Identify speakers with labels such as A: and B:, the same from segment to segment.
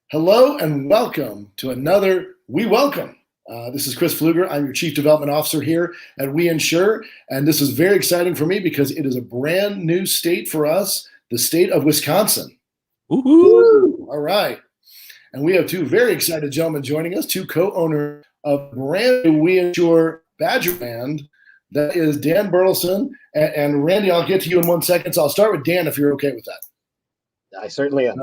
A: Hello and welcome to another We Welcome. This is Chris Pfluger. I'm your Chief Development Officer here at We Insure, and this is very exciting for me because it is a brand new state for us, the state of Wisconsin.
B: Woo-hoo.
A: All right. And we have two very excited gentlemen joining us, two co-owners of brand new We Insure Badger Band. That is Dan Bertelson and Randy. I'll get to you in 1 second. So I'll start with Dan if you're okay with that.
C: I certainly am.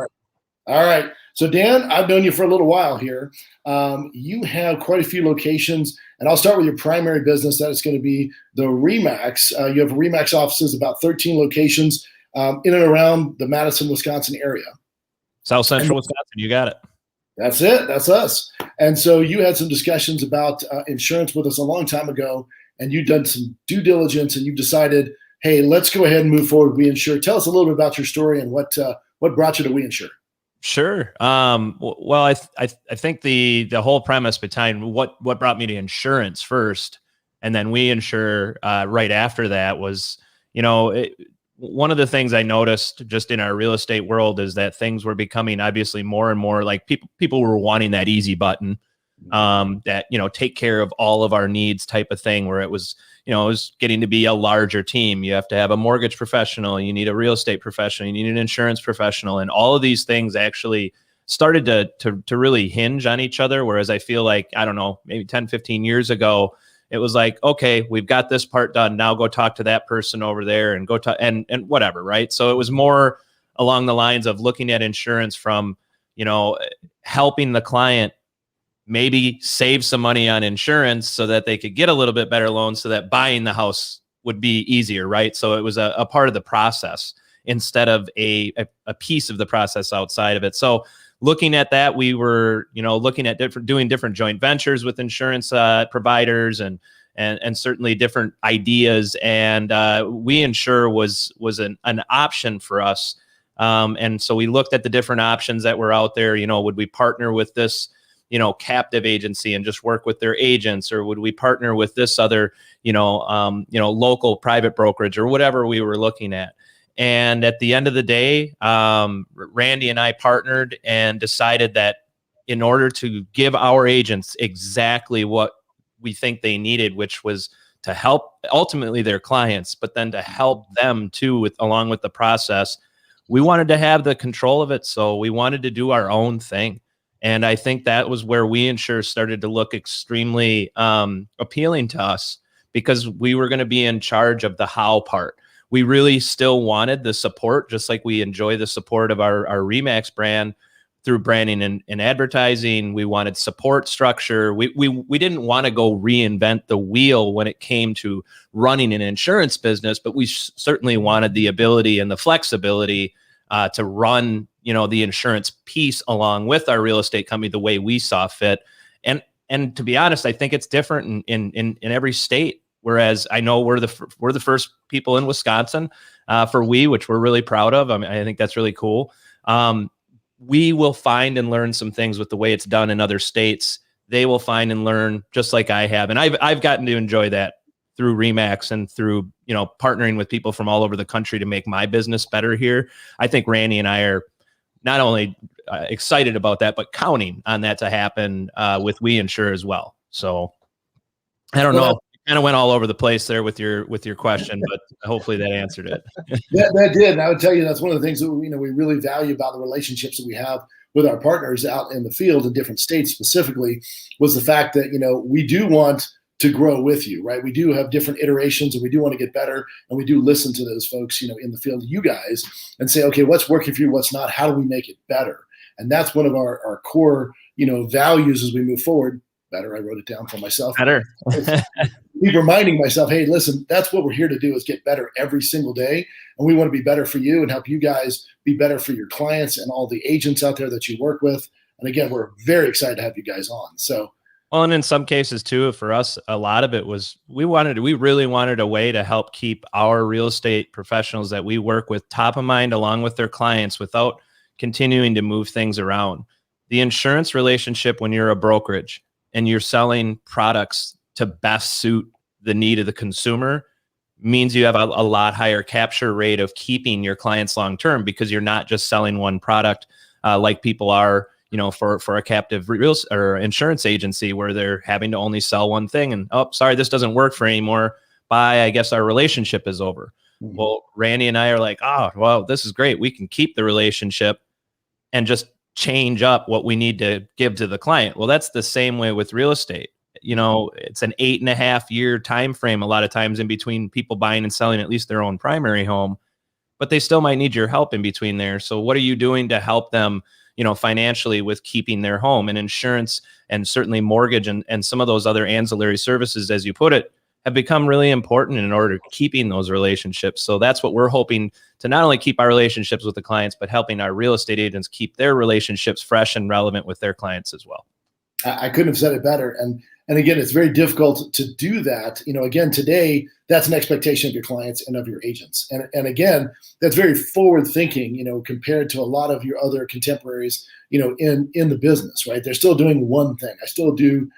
A: All right. So, Dan, I've known you for a little while here. You have quite a few locations, and I'll start with your primary business. That is going to be the RE/MAX. You have RE/MAX offices, about 13 locations in and around the Madison, Wisconsin area.
B: South Central Wisconsin, you got it.
A: That's it. That's us. And so you had some discussions about insurance with us a long time ago, and you've done some due diligence, and you've decided, hey, let's go ahead and move forward with We Insure. Tell us a little bit about your story and what brought you to We Insure.
B: Sure. Well, I think the whole premise behind what brought me to insurance first, and then We Insure right after that was, one of the things I noticed just in our real estate world is that things were becoming obviously more and more like people were wanting that easy button, that, take care of all of our needs type of thing, where it was getting to be a larger team. You have to have a mortgage professional, you need a real estate professional, you need an insurance professional, and all of these things actually started to really hinge on each other. Whereas I feel like, I don't know, maybe 10, 15 years ago, it was like, okay, we've got this part done. Now go talk to that person over there and go talk and whatever. Right. So it was more along the lines of looking at insurance from, helping the client maybe save some money on insurance so that they could get a little bit better loans so that buying the house would be easier, right? So it was a part of the process instead of a piece of the process outside of it. So looking at that, we were, looking at doing different joint ventures with insurance providers and certainly different ideas. And We Insure was an option for us. And so we looked at the different options that were out there. Would we partner with this captive agency and just work with their agents, or would we partner with this other, local private brokerage or whatever we were looking at? And at the end of the day, Randy and I partnered and decided that in order to give our agents exactly what we think they needed, which was to help ultimately their clients, but then to help them too, along with the process, we wanted to have the control of it. So we wanted to do our own thing. And I think that was where We Insure started to look extremely appealing to us, because we were going to be in charge of the how part. We really still wanted the support, just like we enjoy the support of our RE/MAX brand through branding and advertising. We wanted support structure. We didn't want to go reinvent the wheel when it came to running an insurance business, but we certainly wanted the ability and the flexibility to run the insurance piece along with our real estate company the way we saw fit. And to be honest, I think it's different in every state. Whereas I know we're the first people in Wisconsin for which we're really proud of. I mean, I think that's really cool. We will find and learn some things with the way it's done in other states. They will find and learn just like I have. And I've gotten to enjoy that through RE/MAX and through, partnering with people from all over the country to make my business better here. I think Randy and I are not only excited about that, but counting on that to happen with We Insure as well. So I don't know. Kind of went all over the place there with your question, but hopefully that answered it.
A: That did. And I would tell you that's one of the things that we really value about the relationships that we have with our partners out in the field in different states specifically, was the fact that we do want to grow with you, right? We do have different iterations and we do want to get better, and we do listen to those folks, in the field, you guys, and say, okay, what's working for you, what's not, how do we make it better? And that's one of our core, values as we move forward. Better, I wrote it down for myself.
B: Better.
A: Keep reminding myself, hey, listen, that's what we're here to do, is get better every single day. And we want to be better for you and help you guys be better for your clients and all the agents out there that you work with. And again, we're very excited to have you guys on. So,
B: well, and in some cases too, for us, a lot of it was we really wanted a way to help keep our real estate professionals that we work with top of mind along with their clients without continuing to move things around. The insurance relationship, when you're a brokerage and you're selling products to best suit the need of the consumer, means you have a lot higher capture rate of keeping your clients long-term, because you're not just selling one product like people are, for a captive real or insurance agency where they're having to only sell one thing and, oh, sorry, this doesn't work for anymore. Bye. I guess our relationship is over. Mm-hmm. Well, Randy and I are like, oh, well, this is great. We can keep the relationship and just change up what we need to give to the client. Well, that's the same way with real estate. It's an 8.5 year time frame a lot of times in between people buying and selling at least their own primary home, but they still might need your help in between there. So what are you doing to help them, financially with keeping their home? And insurance and certainly mortgage and some of those other ancillary services, as you put it, have become really important in order to keeping those relationships. So that's what we're hoping to not only keep our relationships with the clients, but helping our real estate agents keep their relationships fresh and relevant with their clients as well.
A: I couldn't have said it better. And again, it's very difficult to do that. Again, today, that's an expectation of your clients and of your agents. And again, that's very forward thinking, compared to a lot of your other contemporaries, in the business, right? They're still doing one thing. I still do,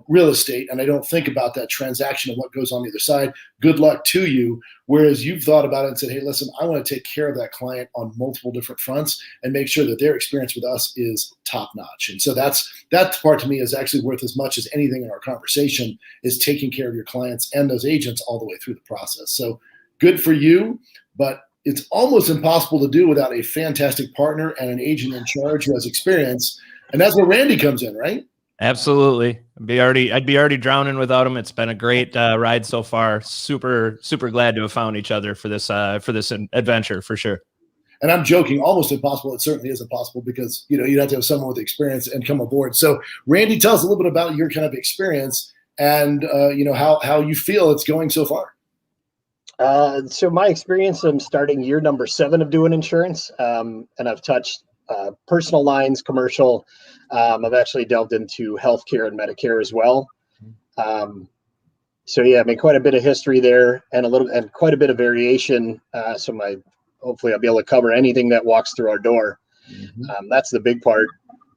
A: real estate, and I don't think about that transaction and what goes on the other side. Good luck to you. Whereas you've thought about it and said, hey, listen, I want to take care of that client on multiple different fronts and make sure that their experience with us is top notch. And so that part to me is actually worth as much as anything in our conversation, is taking care of your clients and those agents all the way through the process. So good for you, but it's almost impossible to do without a fantastic partner and an agent in charge who has experience. And that's where Randy comes in, right?
B: Absolutely. I'd be already drowning without him. It's been a great ride so far. Super, super glad to have found each other for this adventure for sure.
A: And I'm joking, almost impossible. It certainly is impossible because, you'd have to have someone with experience and come aboard. So Randy, tell us a little bit about your kind of experience and, how you feel it's going so far.
C: So my experience, I'm starting year number 7 of doing insurance. And I've touched personal lines, commercial. I've actually delved into healthcare and Medicare as well. So yeah, quite a bit of history there and quite a bit of variation. So hopefully I'll be able to cover anything that walks through our door. Mm-hmm. That's the big part.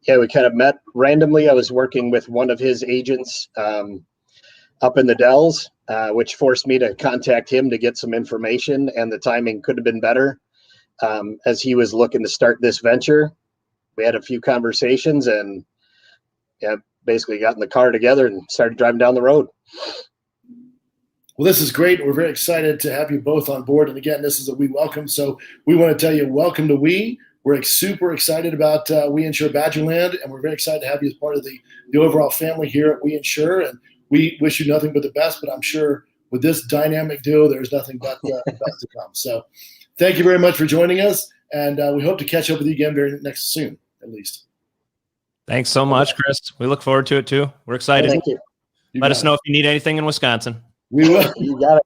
C: Yeah, we kind of met randomly. I was working with one of his agents up in the Dells, which forced me to contact him to get some information, and the timing could have been better. As he was looking to start this venture, we had a few conversations and basically got in the car together and started driving down the road.
A: Well, this is great. We're very excited to have you both on board. And again, this is a We Welcome. So we want to tell you, welcome to We. We're super excited about We Insure Badgerland, and we're very excited to have you as part of the overall family here at We Insure. And we wish you nothing but the best, but I'm sure with this dynamic duo, there's nothing but the best to come. So thank you very much for joining us. And we hope to catch up with you again very next soon, at least.
B: Thanks so much, Chris. We look forward to it too. We're excited.
C: Thank you.
B: Let us know if you need anything in Wisconsin.
A: We will.
C: You got it.